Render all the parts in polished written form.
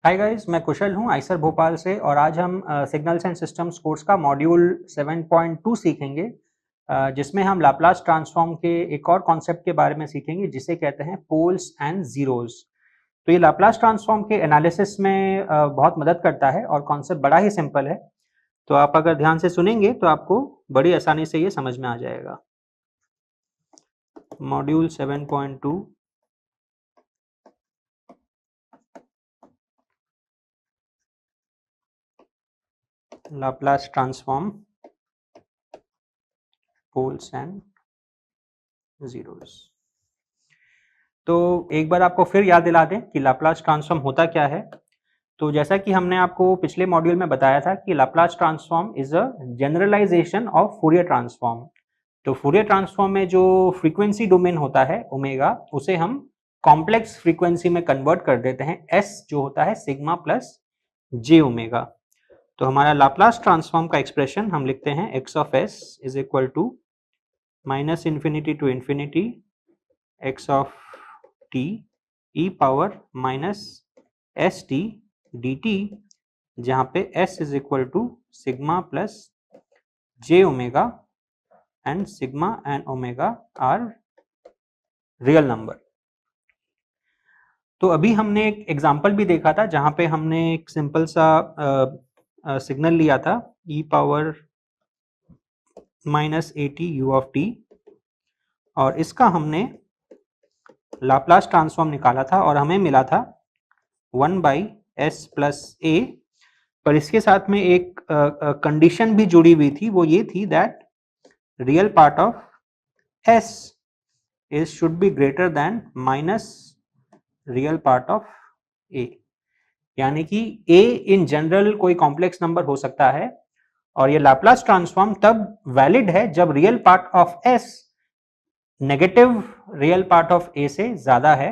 Hi guys, मैं कुशल हूं Eicher Bhopal से और आज हम सिग्नल्स एंड सिस्टम्स कोर्स का मॉड्यूल 7.2 सीखेंगे जिसमें हम लाप्लास ट्रांसफॉर्म के एक और कॉन्सेप्ट के बारे में सीखेंगे जिसे कहते हैं पोल्स एंड जीरोस। तो ये लाप्लास ट्रांसफॉर्म के एनालिसिस में बहुत मदद करता है और कॉन्सेप्ट बड़ा ही सिंपल है। तो आप अगर ध्यान से सुनेंगे तो आपको बड़ी आसानी से ये समझ में आ जाएगा। Module 7.2 Laplace transform poles and zeros. तो एक बार आपको फिर याद दिला दें कि लाप्लास ट्रांसफॉर्म होता क्या है। तो जैसा कि हमने आपको पिछले मॉड्यूल में बताया था कि Laplace transform is a generalisation of Fourier transform. तो फूरियर ट्रांसफॉर्म में जो फ्रीक्वेंसी डोमेन होता है ओमेगा, उसे हम कॉम्प्लेक्स फ्रीक्वेंसी में कन्वर्ट कर देते हैं। एस जो होता है सिग्मा प्लस जे ओमेगा। तो हमारा लाप्लास ट्रांसफॉर्म का एक्सप्रेशन हम लिखते हैं X of S is equal to minus infinity to infinity X of T E power minus S T D T, जहाँ पे s is equal to sigma plus J omega and sigma and omega are real number. तो अभी हमने एक example भी देखा था जहाँ पे हमने एक सिंपल सा सिग्नल लिया था e power minus a t u of t और इसका हमने लाप्लास ट्रांसफॉर्म निकाला था और हमें मिला था 1 बाई एस प्लस ए। पर इसके साथ में एक कंडीशन भी जुड़ी हुई थी, वो ये थी that real part of S is should be greater than minus real part of a. यानी कि ए इन जनरल कोई कॉम्प्लेक्स नंबर हो सकता है और ये लाप्लास ट्रांसफॉर्म तब वैलिड है जब real part of s negative real part of a से ज्यादा है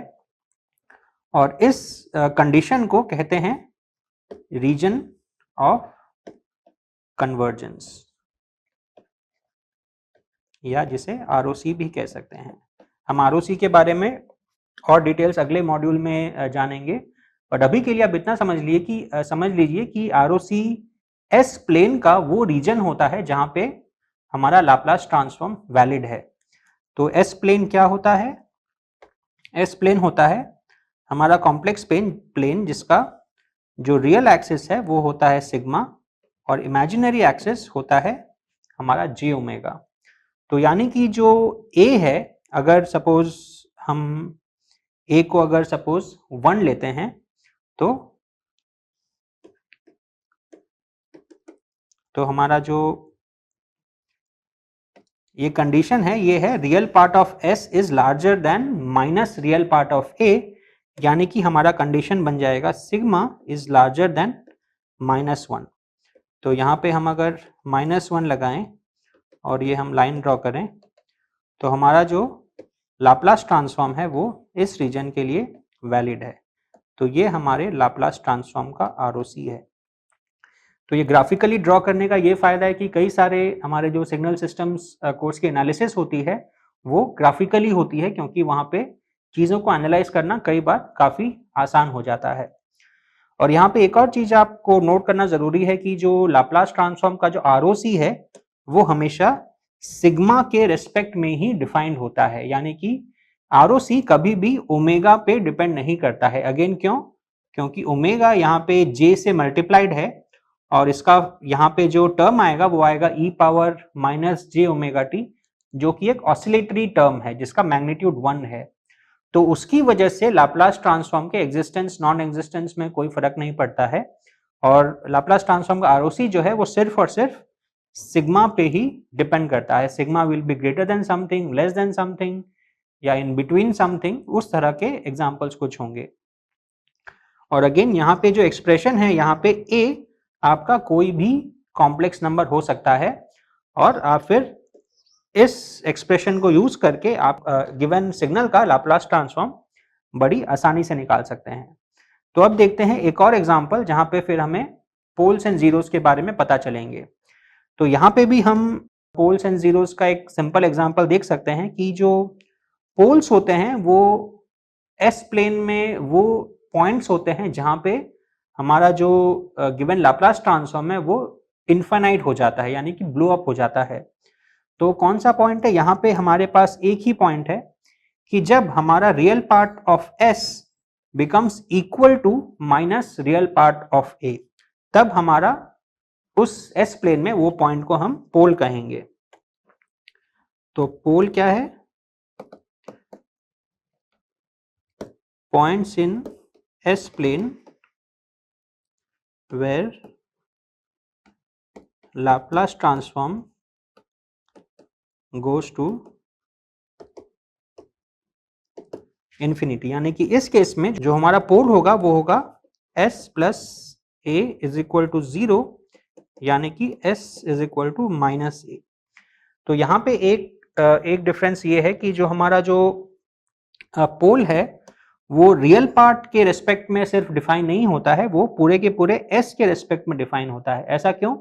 और इस कंडीशन को कहते हैं रीजन ऑफ कन्वर्जेंस या जिसे आरओसी भी कह सकते हैं। हम आरओसी के बारे में और डिटेल्स अगले मॉड्यूल में जानेंगे, बट अभी के लिए आप इतना समझ लीजिए कि आरओसी एस प्लेन का वो रीजन होता है जहां पे हमारा लाप्लास ट्रांसफॉर्म वैलिड है। तो एस प्लेन क्या होता है? एस प्लेन होता है हमारा कॉम्प्लेक्स प्लेन जिसका जो रियल एक्सिस है वो होता है सिग्मा और इमेजिनरी एक्सिस होता है हमारा जे ओमेगा। तो यानी कि जो ए है, अगर सपोज हम ए को अगर सपोज 1 लेते हैं तो हमारा जो ये कंडीशन है ये है real part of S is larger than minus real part of a. यानी कि हमारा कंडीशन बन जाएगा सिग्मा इज लार्जर देन -1। तो यहाँ पे हम अगर -1 लगाएं और ये हम लाइन ड्रॉ करें तो हमारा जो लाप्लास ट्रांसफॉर्म है वो इस रीजन के लिए वैलिड है। तो ये हमारे लाप्लास ट्रांसफॉर्म का आरओसी है। तो ये ग्राफिकली ड्रॉ करने का ये फायदा है कि कई सारे हमारे जो सिग्नल सिस्टम्स कोर्स की एनालिसिस होती है वो ग्राफिकली होती है, क्योंकि वहां पे चीजों को एनालाइज करना कई बार काफी आसान हो जाता है। और यहाँ पे एक और चीज आपको नोट करना जरूरी है कि जो लाप्लास ट्रांसफॉर्म का जो आरओसी है वो हमेशा सिग्मा के रेस्पेक्ट में ही डिफाइंड होता है। यानी कि आरओसी कभी भी ओमेगा पे डिपेंड नहीं करता है। अगेन क्यों? क्योंकि ओमेगा यहाँ पे जे से मल्टीप्लाइड है और इसका यहाँ पे जो टर्म आएगा वो आएगा ई पावर माइनस जे ओमेगा टी, जो कि एक ऑसिलेटरी टर्म है जिसका मैग्नीट्यूड 1 है। तो उसकी वजह से लाप्लास ट्रांसफॉर्म के एग्जिस्टेंस नॉन एग्जिस्टेंस में कोई फर्क नहीं पड़ता है और लाप्लास ट्रांसफॉर्म का आरओसी जो है वो सिर्फ और सिर्फ सिग्मा पे ही डिपेंड करता है। Sigma will be greater then something, less than something या इन बिटवीन समथिंग, उस तरह के एग्जांपल्स कुछ होंगे। और अगेन यहाँ पे जो एक्सप्रेशन है, यहाँ पे ए आपका कोई भी कॉम्प्लेक्स नंबर हो सकता है और आप फिर इस एक्सप्रेशन को यूज करके आप गिवन सिग्नल का लाप्लास ट्रांसफॉर्म बड़ी आसानी से निकाल सकते हैं। तो अब देखते हैं एक और एग्जांपल जहां पे फिर हमें पोल्स एंड जीरोस के बारे में पता चलेंगे। तो यहाँ पे भी हम पोल्स एंड जीरोस का एक सिंपल एग्जांपल देख सकते हैं कि जो पोल्स होते हैं वो एस प्लेन में वो पॉइंट्स होते हैं जहां पे हमारा जो गिवन लाप्लास ट्रांसफॉर्म है वो इनफाइनाइट हो जाता है, यानी कि ब्लो अप हो जाता है। तो कौन सा पॉइंट है यहाँ पे? हमारे पास एक ही पॉइंट है कि जब हमारा real part of s becomes equal to minus real part of a, तब हमारा उस s प्लेन में वो पॉइंट को हम पोल कहेंगे। तो पोल क्या है? Points in s plane where Laplace transform goes to infinity, यानी कि इस केस में जो हमारा पोल होगा वो होगा s plus a is equal to 0, यानी कि s is equal to minus a। तो यहाँ पे एक डिफरेंस ये है कि जो हमारा जो पोल है वो रियल पार्ट के रेस्पेक्ट में सिर्फ डिफाइन नहीं होता है, वो पूरे के पूरे s के रेस्पेक्ट में डिफाइन होता है। ऐसा क्यों?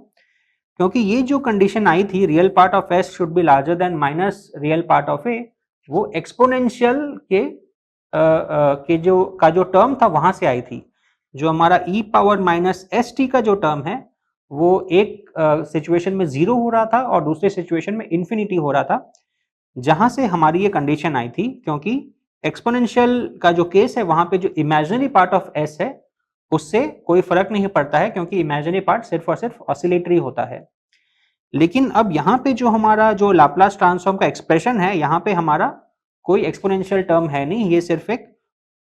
क्योंकि ये जो कंडीशन आई थी real part of s should be larger than minus real part of a, वो एक्सपोनेंशियल के जो टर्म था वहां से आई थी। जो हमारा e power minus S T का जो टर्म है वो एक सिचुएशन में 0 हो रहा था और दूसरे सिचुएशन में इन्फिनिटी हो रहा था, जहां से हमारी ये कंडीशन आई थी। क्योंकि एक्सपोनेंशियल का जो केस है वहां पे जो इमेजिनरी पार्ट ऑफ s है उससे कोई फर्क नहीं पड़ता है, क्योंकि इमेजिनरी पार्ट सिर्फ और सिर्फ ऑसिलेटरी होता है। लेकिन अब यहाँ पे जो हमारा जो लाप्लास ट्रांसफॉर्म का एक्सप्रेशन है, यहाँ पे हमारा कोई एक्सपोनेंशियल टर्म है नहीं, ये सिर्फ एक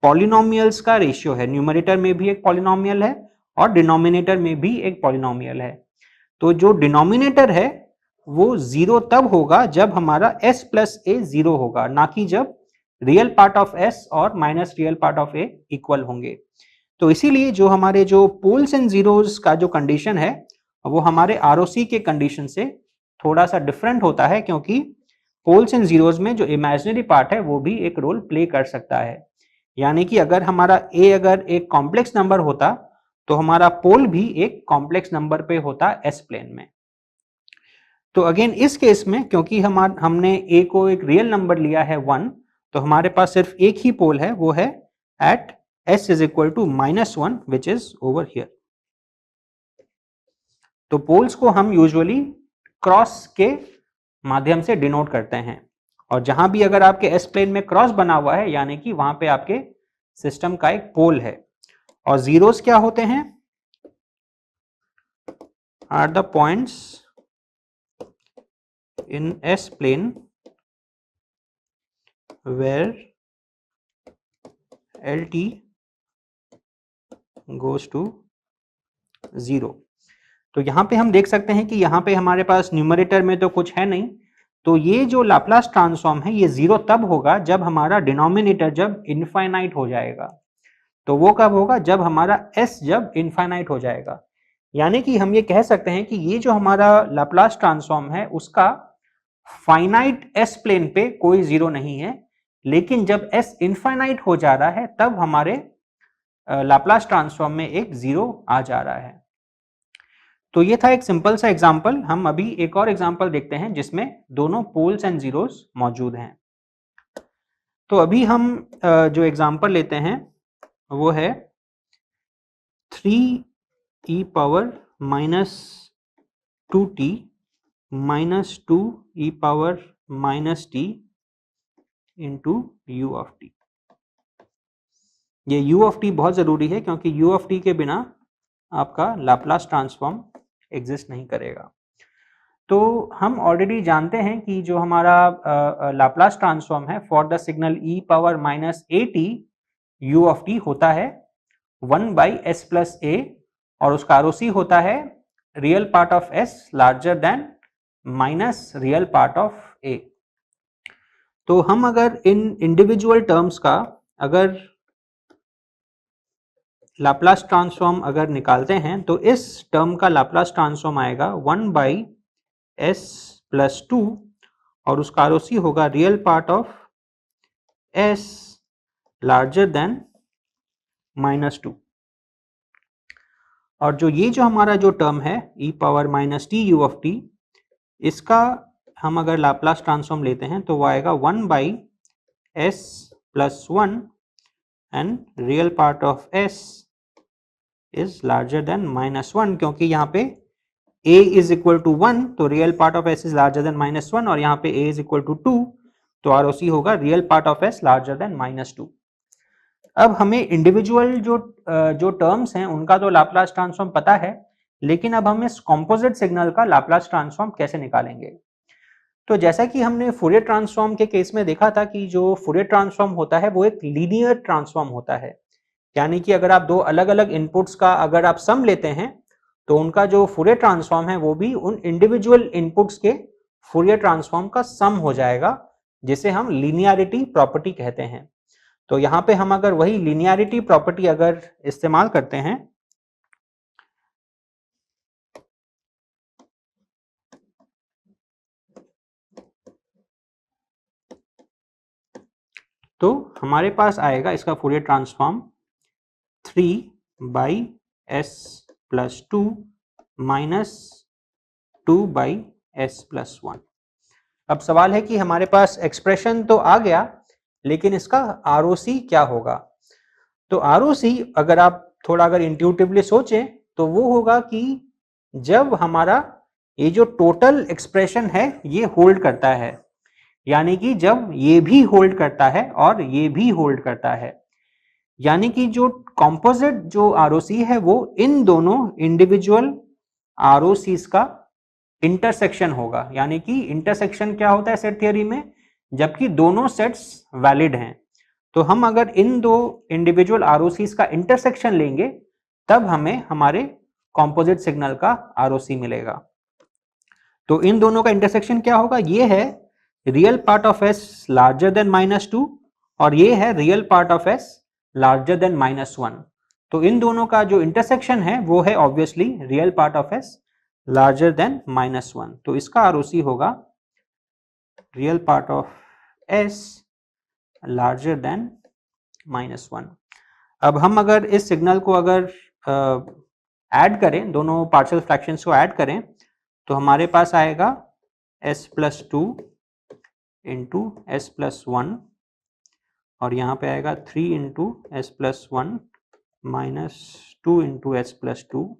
पॉलिनोमियल्स का रेशियो है। न्यूमरेटर में भी एक पॉलिनोमियल है और डिनोमिनेटर में भी एक पॉलिनोमियल है। तो जो डिनोमिनेटर है वो 0 तब होगा जब हमारा s प्लस a 0 होगा, ना कि जब रियल पार्ट ऑफ s और minus real part of a equal होंगे। तो इसीलिए जो हमारे जो पोल्स एंड जीरोस का जो कंडीशन है वो हमारे ROC के कंडीशन से थोड़ा सा डिफरेंट होता है, क्योंकि पोल्स एंड जीरोस में जो इमेजिनरी पार्ट है वो भी एक रोल प्ले कर सकता है। यानी कि अगर हमारा a अगर एक कॉम्प्लेक्स नंबर होता तो हमारा पोल भी एक कॉम्प्लेक्स नंबर पे होता s प्लेन में। तो अगेन इस केस में क्योंकि हमने a को एक रियल नंबर लिया है 1, तो हमारे पास सिर्फ एक ही पोल है, वो है at s is equal to -1 which is over here. तो पोल्स को हम यूजुअली क्रॉस के माध्यम से डिनोट करते हैं, और जहां भी अगर आपके एस प्लेन में क्रॉस बना हुआ है यानी कि वहां पे आपके सिस्टम का एक पोल है। और जीरोस क्या होते हैं? Are the points in S plane where L T goes to 0। तो यहां पे हम देख सकते हैं कि यहां पे हमारे पास न्यूमरेटर में तो कुछ है नहीं, तो ये जो लाप्लास ट्रांसफॉर्म है ये 0 तब होगा जब हमारा डिनोमिनेटर जब इनफाइनाइट हो जाएगा। तो वो कब होगा? जब हमारा s जब इनफाइनाइट हो जाएगा। यानी कि हम ये कह सकते हैं कि ये जो हमारा लाप्लास ट्रांसफॉर्म है उसका फाइनाइट s प्लेन पे कोई 0 नहीं है, लेकिन जब s इनफाइनाइट हो जा रहा है तब हमारे लाप्लास ट्रांसफॉर्म में एक 0 आ जा रहा है। तो ये था एक सिंपल सा एग्जांपल। हम अभी एक और एग्जांपल देखते हैं जिसमें दोनों पोल्स एंड जीरोस मौजूद हैं। तो अभी हम जो एग्जांपल लेते हैं वो है 3e power minus 2t minus 2e power minus t into u of t। ये u ऑफ t बहुत जरूरी है, क्योंकि u ऑफ t के बिना आपका लाप्लास ट्रांसफॉर्म एग्जिस्ट नहीं करेगा। तो हम ऑलरेडी जानते हैं कि जो हमारा लाप्लास ट्रांसफॉर्म है for the signal e power minus at u of t होता है 1 बाई s प्लस a, और उसका ROC होता है real part of s larger than minus real part of a। तो हम अगर इन इंडिविजुअल टर्म्स का अगर लाप्लास ट्रांसफॉर्म अगर निकालते हैं तो इस टर्म का लाप्लास ट्रांसफॉर्म आएगा 1 बाई s प्लस 2, और उसका ROC होगा real part of s larger than -2। और जो ये जो हमारा जो टर्म है e power minus T u of t, इसका हम अगर लाप्लास ट्रांसफॉर्म लेते हैं तो वो आएगा 1 by s plus 1 and real part of s is larger then -1, क्योंकि यहाँ पे a इज इक्वल टू 1, तो real part of s is larger then -1, और यहाँ पे a इज इक्वल टू 2, तो ROC होगा real part of s larger than -2। अब हमें इंडिविजुअल जो टर्म्स हैं उनका तो लाप्लास ट्रांसफॉर्म पता है, लेकिन अब हम इस कॉम्पोजिट सिग्नल का लाप्लास ट्रांसफॉर्म कैसे निकालेंगे। तो जैसा कि हमने फूरियर ट्रांसफॉर्म के केस में देखा था कि जो फूरियर ट्रांसफॉर्म होता है वो एक लीनियर ट्रांसफॉर्म होता है, यानी कि अगर आप दो अलग अलग इनपुट्स का अगर आप सम लेते हैं तो उनका जो फूरियर ट्रांसफॉर्म है वो भी उन इंडिविजुअल इनपुट्स के फूरियर ट्रांसफॉर्म का सम हो जाएगा, जिसे हम लीनियरिटी प्रॉपर्टी कहते हैं। तो यहाँ पे हम अगर वही लीनियरिटी प्रॉपर्टी अगर इस्तेमाल करते हैं तो हमारे पास आएगा इसका Fourier transform 3/s+2 minus 2/s+1। अब सवाल है कि हमारे पास एक्सप्रेशन तो आ गया, लेकिन इसका ROC क्या होगा। तो ROC अगर आप थोड़ा अगर इंट्यूटिवली सोचें तो वो होगा कि जब हमारा ये जो टोटल एक्सप्रेशन है ये होल्ड करता है, यानी कि जब ये भी होल्ड करता है और ये भी होल्ड करता है, यानी कि जो कॉम्पोजिट जो ROC है वो इन दोनों इंडिविजुअल ROCs का इंटरसेक्शन होगा। यानी कि इंटरसेक्शन क्या होता है सेट थ्योरी में, जबकि दोनों सेट्स वैलिड हैं, तो हम अगर इन दो इंडिविजुअल ROCs का इंटरसेक्शन लेंगे तब हमें हमारे कॉम्पोजिट सिग्नल का ROC मिलेगा। तो इन दोनों का इंटरसेक्शन क्या होगा, ये है real part of s larger than -2 और ये है real part of s larger than -1। तो इन दोनों का जो इंटरसेक्शन है वो है obviously real part of s larger than -1। तो इसका ROC होगा real part of s larger than -1। अब हम अगर इस सिग्नल को अगर ऐड करें, दोनों पार्शियल फ्रैक्शंस को ऐड करें, तो हमारे पास आएगा s+2 इंटू s+1 और यहाँ पे आएगा 3 into s+1 minus 2 into s+2,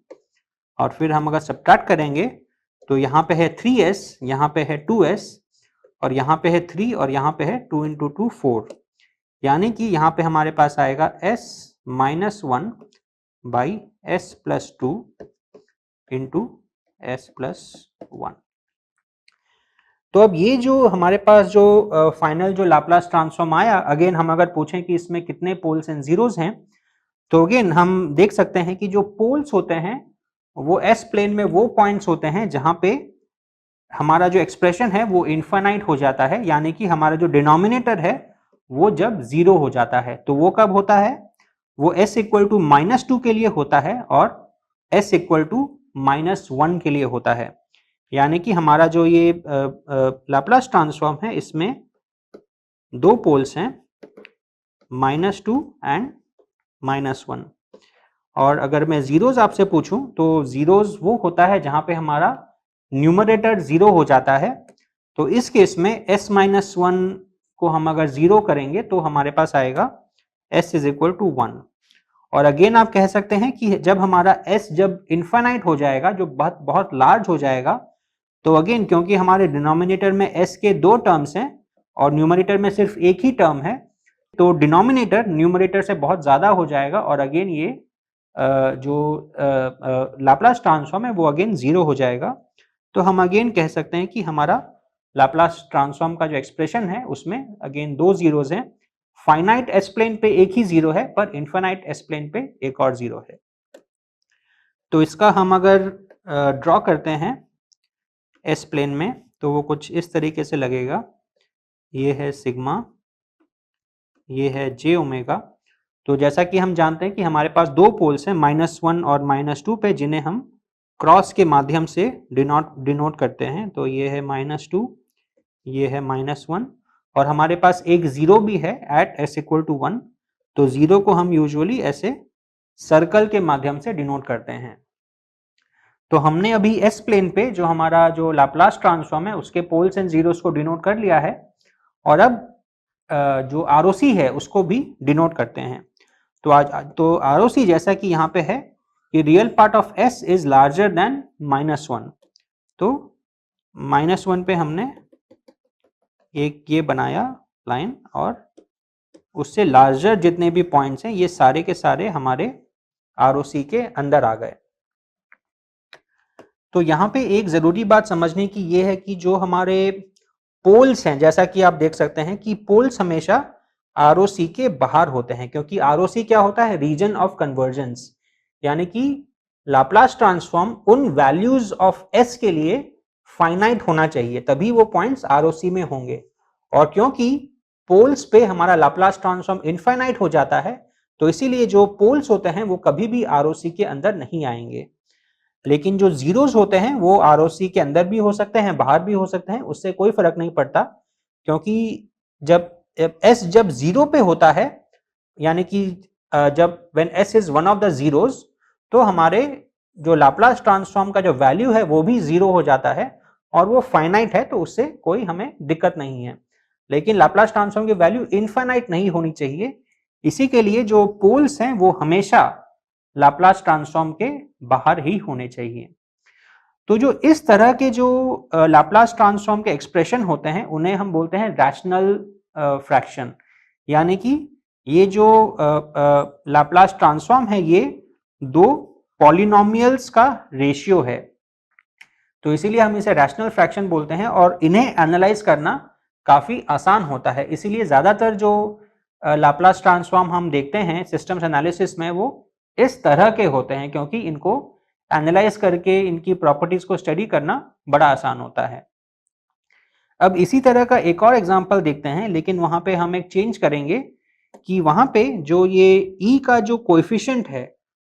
और फिर हम अगर सब्ट्रैक्ट करेंगे तो यहाँ पे है 3s, यहाँ पे है 2s और यहाँ पे है 3 और यहाँ पे है 2 इंटू 2 4, यानी कि यहाँ पे हमारे पास आएगा s-1/s+2 इंटू s+1। तो अब ये जो हमारे पास जो फाइनल जो लाप्लास ट्रांसफॉर्म आया, अगेन हम अगर पूछें कि इसमें कितने पोल्स एंड जीरोस हैं, तो अगेन हम देख सकते हैं कि जो पोल्स होते हैं वो एस प्लेन में वो पॉइंट्स होते हैं जहां पे हमारा जो एक्सप्रेशन है वो इनफाइनाइट हो जाता है, यानी कि हमारा जो डिनोमिनेटर है वो जब जीरो हो जाता है। तो वो कब होता है, वो s इक्वल टू -2 के लिए होता है और s इक्वल टू -1 के लिए होता है, यानी कि हमारा जो ये लाप्लास ट्रांसफॉर्म है इसमें दो पोल्स हैं -2 एंड -1। और अगर मैं जीरोस आपसे पूछूं तो जीरोस वो होता है जहां पे हमारा न्यूमरेटर जीरो हो जाता है। तो इस केस में s-1 को हम अगर जीरो करेंगे तो हमारे पास आएगा s इज इक्वल टू 1। और अगेन आप कह सकते हैं कि जब हमारा s जब इनफाइनाइट हो जाएगा, जो बहुत बहुत लार्ज हो जाएगा, तो अगेन क्योंकि हमारे डिनोमिनेटर में s के दो टर्म्स हैं और न्यूमरेटर में सिर्फ एक ही टर्म है, तो डिनोमिनेटर न्यूमरेटर से बहुत ज्यादा हो जाएगा और अगेन ये जो लाप्लास ट्रांसफॉर्म है वो अगेन जीरो हो जाएगा। तो हम अगेन कह सकते हैं कि हमारा लाप्लास ट्रांसफॉर्म का जो एक्सप्रेशन है उसमें अगेन दो जीरोस हैं, फाइनाइट एस प्लेन पे एक ही जीरो है पर इनफाइनाइट एस प्लेन पे एक और जीरो है। तो इसका हम अगर ड्रॉ करते हैं एस प्लेन में तो वो कुछ इस तरीके से लगेगा, ये है सिग्मा, ये है जे ओमेगा। तो जैसा कि हम जानते हैं कि हमारे पास दो पोल्स हैं -1 और -2 पे, जिन्हें हम क्रॉस के माध्यम से डिनोट करते हैं। तो ये है -2, ये है -1 और हमारे पास एक जीरो भी है एट s इक्वल टू 1। तो जीरो को हम यूजुअली ऐसे सर्कल के माध्यम से डिनोट करते हैं। तो हमने अभी एस प्लेन पे जो हमारा जो लाप्लास ट्रांसफॉर्म है उसके पोल्स एंड जीरोस को डिनोट कर लिया है और अब जो ROC है उसको भी डिनोट करते हैं। तो ROC जैसा कि यहाँ पे है, कि real part of s is larger then -1, तो -1 पे हमने एक ये बनाया लाइन और उससे लार्जर जितने भी पॉइंट्स हैं ये सारे के सारे हमारे ROC के अंदर आ गए। तो यहाँ पे एक जरूरी बात समझने की ये है कि जो हमारे पोल्स हैं, जैसा कि आप देख सकते हैं कि पोल्स हमेशा ROC के बाहर होते हैं, क्योंकि ROC क्या होता है, रीजन ऑफ कन्वर्जेंस, यानी कि लाप्लास ट्रांसफॉर्म उन वैल्यूज ऑफ s के लिए फाइनाइट होना चाहिए, तभी वो पॉइंट्स ROC में होंगे। और क्योंकि पोल्स पे हमारा लाप्लास ट्रांसफॉर्म इनफाइनाइट हो जाता है, तो इसीलिए जो पोल्स होते हैं वो कभी भी ROC के अंदर नहीं आएंगे। लेकिन जो जीरोस होते हैं वो ROC के अंदर भी हो सकते हैं, बाहर भी हो सकते हैं, उससे कोई फर्क नहीं पड़ता, क्योंकि जब s जब जीरो पे होता है, यानी कि जब when s is one of the zeros, तो हमारे जो लाप्लास ट्रांसफॉर्म का जो वैल्यू है वो भी जीरो हो जाता है और वो फाइनाइट है, तो उससे कोई हमें दिक्कत नहीं है। लेकिन लाप्लास ट्रांसफॉर्म की वैल्यू इनफाइनाइट नहीं होनी चाहिए, इसी के लिए जो पोल्स हैं वो हमेशा लाप्लास ट्रांसफॉर्म के बाहर ही होने चाहिए। तो जो इस तरह के जो लाप्लास ट्रांसफॉर्म के एक्सप्रेशन होते हैं उन्हें हम बोलते हैं रैशनल फ्रैक्शन, यानी कि ये जो लाप्लास ट्रांसफॉर्म है ये दो पॉलिनोमियल्स का रेशियो है, तो इसीलिए हम इसे रैशनल फ्रैक्शन बोलते हैं और इन्हें एनालाइज करना काफी आसान होता है। इसीलिए ज्यादातर जो लाप्लास ट्रांसफॉर्म हम देखते हैं सिस्टम्स एनालिसिस में वो इस तरह के होते हैं, क्योंकि इनको एनालाइज करके इनकी प्रॉपर्टीज को स्टडी करना बड़ा आसान होता है। अब इसी तरह का एक और एग्जांपल देखते हैं, लेकिन वहां पे हम एक चेंज करेंगे कि वहां पे जो ये e का जो कोएफिशिएंट है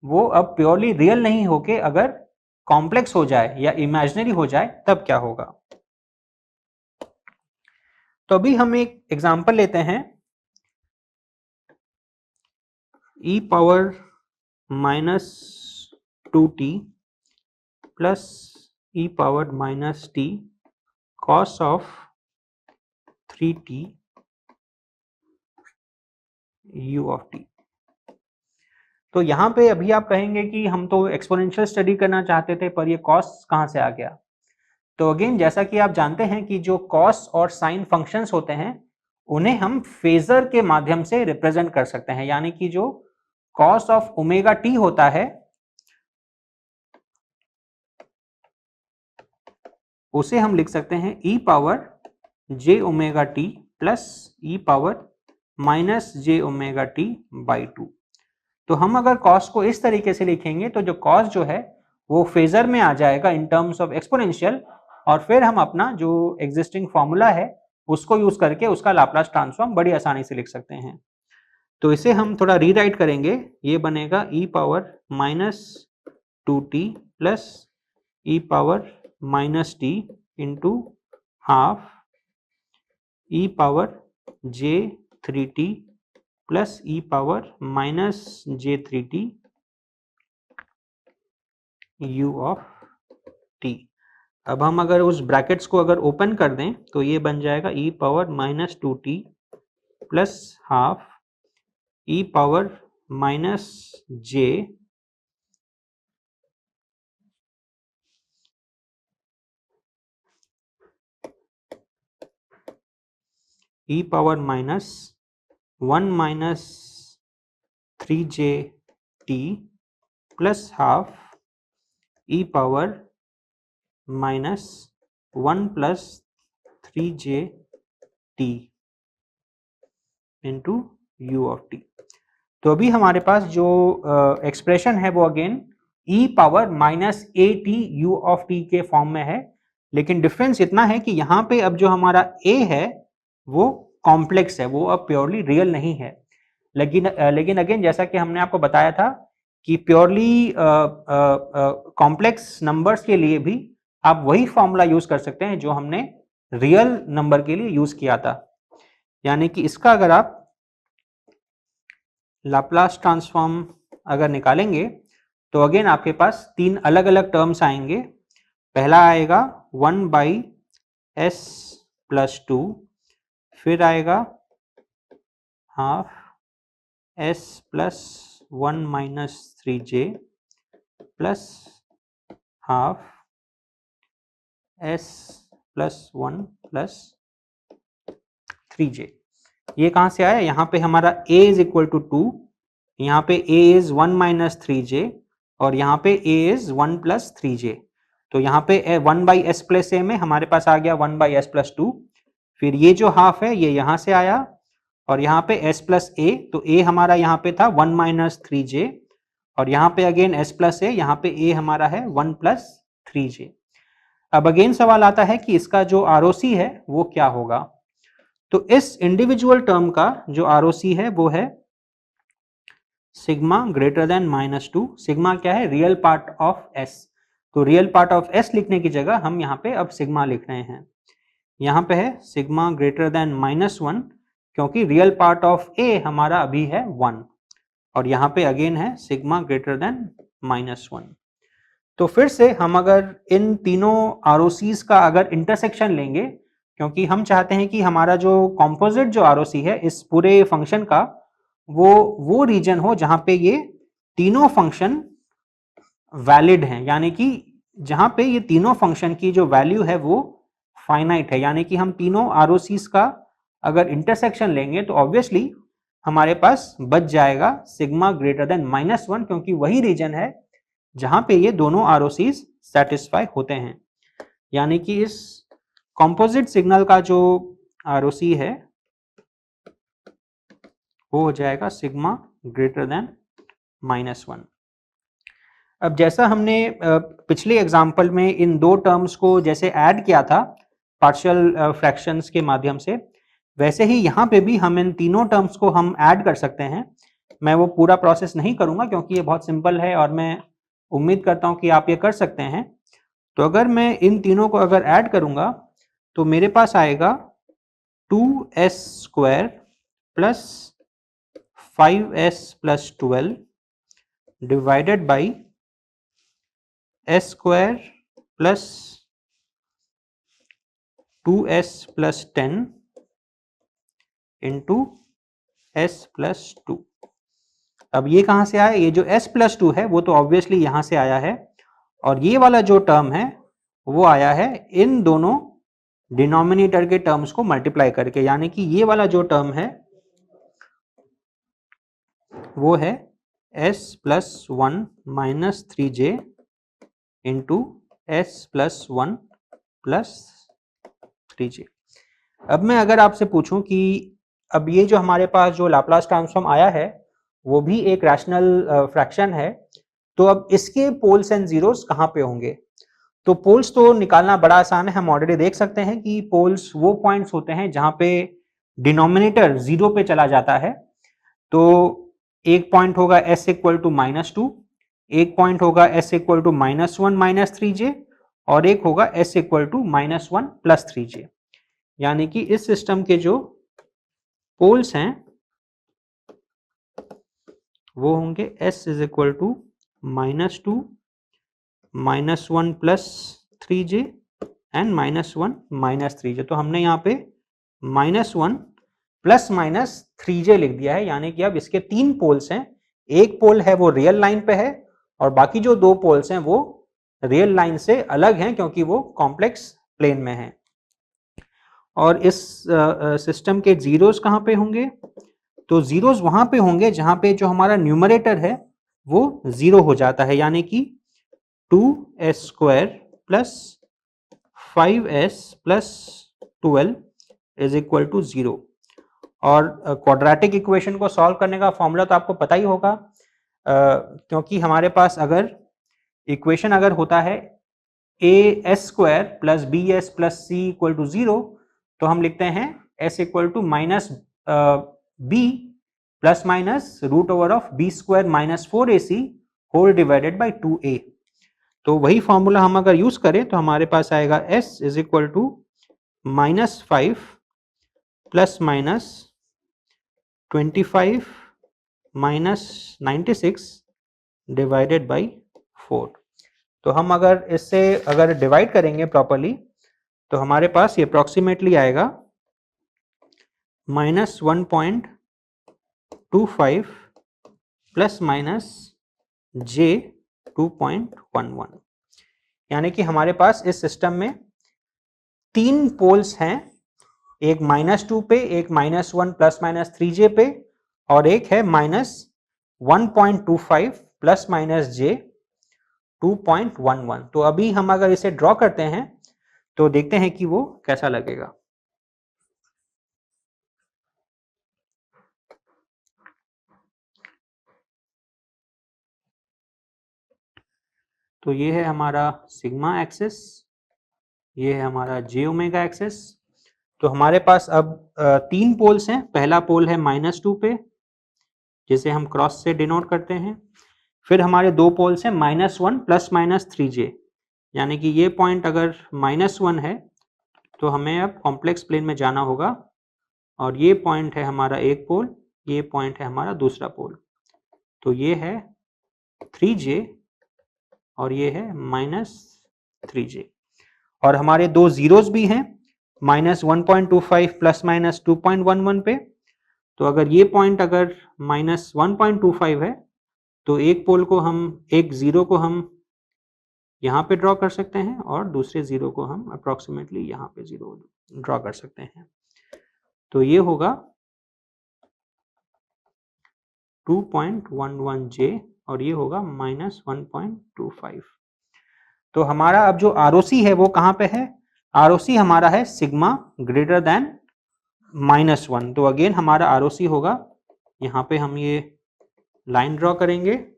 वो अब प्योरली रियल नहीं होके अगर कॉम्प्लेक्स हो जाए या इमेजिनरी हो जाए तब क्या होगा। तो अभी हम एक एग्जांपल लेते हैं, e power -2t plus e power -t cos of 3t u of t। तो यहाँ पे अभी आप कहेंगे कि हम तो एक्सपोनेंशियल स्टडी करना चाहते थे पर ये cos कहाँ से आ गया। तो अगेन जैसा कि आप जानते हैं कि जो cos और sin फंक्शंस होते हैं उन्हें हम फेजर के माध्यम से रिप्रेजेंट कर सकते हैं, यानी कि जो cos ऑफ ओमेगा t होता है उसे हम लिख सकते हैं e power j omega t plus e power minus j omega t by 2। तो हम अगर cos को इस तरीके से लिखेंगे तो जो cos जो है वो फेजर में आ जाएगा इन टर्म्स ऑफ एक्सपोनेंशियल, और फिर हम अपना जो एग्जिस्टिंग फॉर्मूला है उसको यूज करके उसका लाप्लास ट्रांसफॉर्म बड़ी आसानी से लिख सकते हैं। तो इसे हम थोड़ा रीराइट करेंगे, ये बनेगा e power -2t plus e power -t into half e power j3t plus e power -j3t u of t। अब हम अगर उस ब्रैकेट्स को अगर ओपन कर दें तो ये बन जाएगा e power -2t plus half e power -j e power -1 -3j t plus half e power -1 plus 3j t into u of t। तो अभी हमारे पास जो एक्सप्रेशन है वो again e power -at u of t के form में है, लेकिन डिफरेंस इतना है कि यहाँ पे अब जो हमारा a है वो कॉम्प्लेक्स है, वो अब प्योरली रियल नहीं है। लेकिन अगेन जैसा कि हमने आपको बताया था कि प्योरली कॉम्प्लेक्स नंबर्स के लिए भी आप वही फॉर्मूला यूज कर सकते हैं जो हमने रियल नंबर के लिए यूज किया था, यानी कि इसका अगर आप लाप्लास ट्रांसफॉर्म अगर निकालेंगे तो अगेन आपके पास तीन अलग अलग टर्म्स आएंगे। पहला आएगा 1/s प्लस 2, फिर आएगा half s plus 1 - 3j plus half s plus 1 plus 3j। ये कहाँ से आया? यहाँ पे हमारा a इज इक्वल टू 2, यहाँ पे a इज 1 माइनस 3j और यहाँ पे a इज 1 प्लस 3j। तो यहाँ पे 1 बाई एस प्लस ए में हमारे पास आ गया 1 बाई एस प्लस 2। फिर ये जो हाफ है ये यहाँ से आया और यहाँ पे s प्लस ए, तो a हमारा यहाँ पे था 1 माइनस 3j और यहाँ पे अगेन s प्लस ए, यहाँ पे a हमारा है 1 प्लस 3j। अब अगेन सवाल आता है कि इसका जो ROC है वो क्या होगा। तो इस इंडिविजुअल टर्म का जो ROC है वो है सिग्मा ग्रेटर देन -2। सिग्मा क्या है? Real part of s। तो रियल पार्ट ऑफ s लिखने की जगह हम यहाँ पे अब सिग्मा लिख रहे हैं। यहाँ पे है सिग्मा ग्रेटर देन -1 क्योंकि रियल पार्ट ऑफ a हमारा अभी है 1 और यहाँ पे अगेन है सिग्मा ग्रेटर देन -1। तो फिर से हम अगर इन तीनों ROCs का अगर इंटरसेक्शन लेंगे, क्योंकि हम चाहते हैं कि हमारा जो कॉम्पोजिट जो ROC है इस पूरे फंक्शन का वो रीजन हो जहां पे ये तीनों फंक्शन वैलिड हैं, यानी कि जहां पे ये तीनों फंक्शन की जो वैल्यू है वो फाइनाइट है। यानी कि हम तीनों ROCs का अगर इंटरसेक्शन लेंगे तो ऑब्वियसली हमारे पास बच जाएगा सिग्मा ग्रेटर देन -1 क्योंकि वही रीजन है जहां पे ये दोनों ROCs सेटिस्फाई होते हैं। यानी कि इस कॉम्पोजिट सिग्नल का जो ROC है वो हो जाएगा सिग्मा ग्रेटर देन -1। अब जैसा हमने पिछले एग्जाम्पल में इन दो टर्म्स को जैसे ऐड किया था पार्शियल फ्रैक्शंस के माध्यम से, वैसे ही यहाँ पे भी हम इन तीनों टर्म्स को हम ऐड कर सकते हैं। मैं वो पूरा प्रोसेस नहीं करूँगा क्योंकि ये बहुत सिंपल है और मैं उम्मीद करता हूँ कि आप ये कर सकते हैं। तो अगर मैं इन तीनों को अगर ऐड करूँगा तो मेरे पास आएगा 2s square plus 5s plus 12 divided by s square plus 2s plus 10 into s plus 2। अब ये कहाँ से आया? ये जो s प्लस 2 है वो तो ऑब्वियसली यहाँ से आया है और ये वाला जो टर्म है वो आया है इन दोनों डिनोमिनेटर के टर्म्स को मल्टीप्लाई करके। यानी कि ये वाला जो टर्म है वो है s plus 1 minus 3j into s plus 1 plus 3j। अब मैं अगर आपसे पूछूं कि अब ये जो हमारे पास जो लाप्लास ट्रांसफॉर्म आया है वो भी एक रैशनल फ्रैक्शन है, तो अब इसके पोल्स एंड जीरोस कहाँ पे होंगे? तो पोल्स तो निकालना बड़ा आसान है। हम ऑलरेडी देख सकते हैं कि पोल्स वो पॉइंट्स होते हैं जहां पे डिनोमिनेटर जीरो पे चला जाता है। तो एक पॉइंट होगा s इक्वल टू -2, एक पॉइंट होगा s equal to -1 minus 3j और एक होगा s equal to -1 plus 3j। यानी कि इस सिस्टम के जो पोल्स हैं वो होंगे s is equal to -2 -1 plus 3j and -1 minus 3j। तो हमने यहाँ पे -1 प्लस माइनस 3j लिख दिया है। यानी कि अब इसके तीन पोल्स हैं, एक पोल है वो रियल लाइन पे है और बाकी जो दो पोल्स हैं वो रियल लाइन से अलग हैं क्योंकि वो कॉम्प्लेक्स प्लेन में है। और इस सिस्टम के जीरोस कहाँ पे होंगे? तो जीरोस वहां पे होंगे जहां पे जो हमारा न्यूमरेटर है वो जीरो हो जाता है। यानी कि 2s square plus 5s plus 12 is equal to 0। और क्वाड्रेटिक इक्वेशन को सॉल्व करने का फॉर्मूला तो आपको पता ही होगा, क्योंकि हमारे पास अगर इक्वेशन अगर होता है as square plus bs plus c equal to 0 तो हम लिखते हैं s equal to minus b plus minus root over of b square minus 4ac whole divided by 2a। तो वही फॉर्मूला हम अगर यूज करें तो हमारे पास आएगा s is equal to -5 plus minus 25 minus 96 divided by 4। तो हम अगर इससे अगर डिवाइड करेंगे प्रॉपरली तो हमारे पास ये अप्रॉक्सीमेटली आएगा -1.25 प्लस माइनस j 2.11। यानी कि हमारे पास इस सिस्टम में 3 पोल्स हैं, एक -2 पे, एक -1 ±3j पे, और एक है -1.25 ± j2.11। तो अभी हम अगर इसे ड्रॉ करते हैं तो देखते हैं कि वो कैसा लगेगा। तो ये है हमारा सिग्मा एक्सिस, ये है हमारा जे ओमेगा एक्सिस। तो हमारे पास अब 3 पोल्स हैं। पहला पोल है -2 पे, जिसे हम क्रॉस से डिनोट करते हैं। फिर हमारे 2 पोल्स हैं -1 ±3j, यानी कि ये पॉइंट अगर -1 है तो हमें अब कॉम्प्लेक्स प्लेन में जाना होगा, और ये पॉइंट है हमारा एक पोल, ये पॉइंट है हमारा दूसरा पोल। तो ये है 3j और ये है -3j। और हमारे 2 जीरोस भी हैं, -1.25 ±2.11 पे। तो अगर ये पॉइंट अगर -1.25 है तो एक पोल को हम, एक जीरो को हम यहाँ पे ड्रॉ कर सकते हैं, और दूसरे जीरो को हम अप्रोक्सीमेटली यहाँ पे जीरो ड्रॉ कर सकते हैं। तो ये होगा 2.11j और ये होगा -1.25। तो हमारा अब जो ROC है वो कहाँ पे है? ROC हमारा है सिग्मा ग्रेटर देन -1। तो अगेन हमारा ROC होगा, यहाँ पे हम ये लाइन ड्रॉ करेंगे,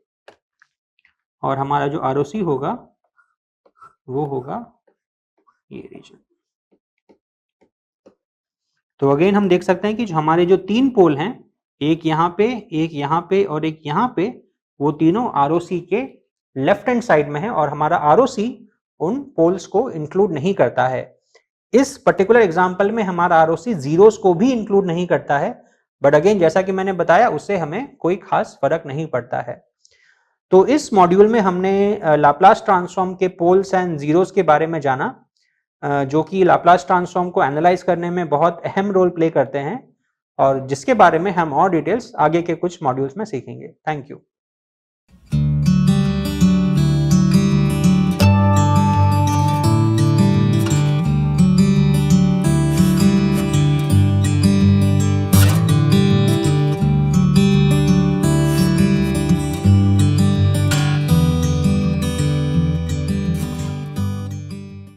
और हमारा जो ROC होगा वो होगा ये रीजन। तो अगेन हम देख सकते हैं कि जो हमारे जो 3 पोल हैं, एक यहाँ पे, एक यहाँ पे और एक यहाँ पे, वो तीनों ROC के लेफ्ट हैंड साइड में है, और हमारा ROC उन पोल्स को इंक्लूड नहीं करता है। इस पर्टिकुलर एग्जांपल में हमारा ROC जीरोस को भी इंक्लूड नहीं करता है, बट अगेन जैसा कि मैंने बताया उससे हमें कोई खास फर्क नहीं पड़ता है। तो इस मॉड्यूल में हमने लाप्लास ट्रांसफॉर्म के पोल्स एंड जीरोस के बारे में जाना, जो कि लाप्लास ट्रांसफॉर्म को एनालाइज करने में बहुत अहम रोल प्ले करते हैं, और जिसके बारे में हम और डिटेल्स आगे के कुछ मॉड्यूल्स में सीखेंगे। Thank you.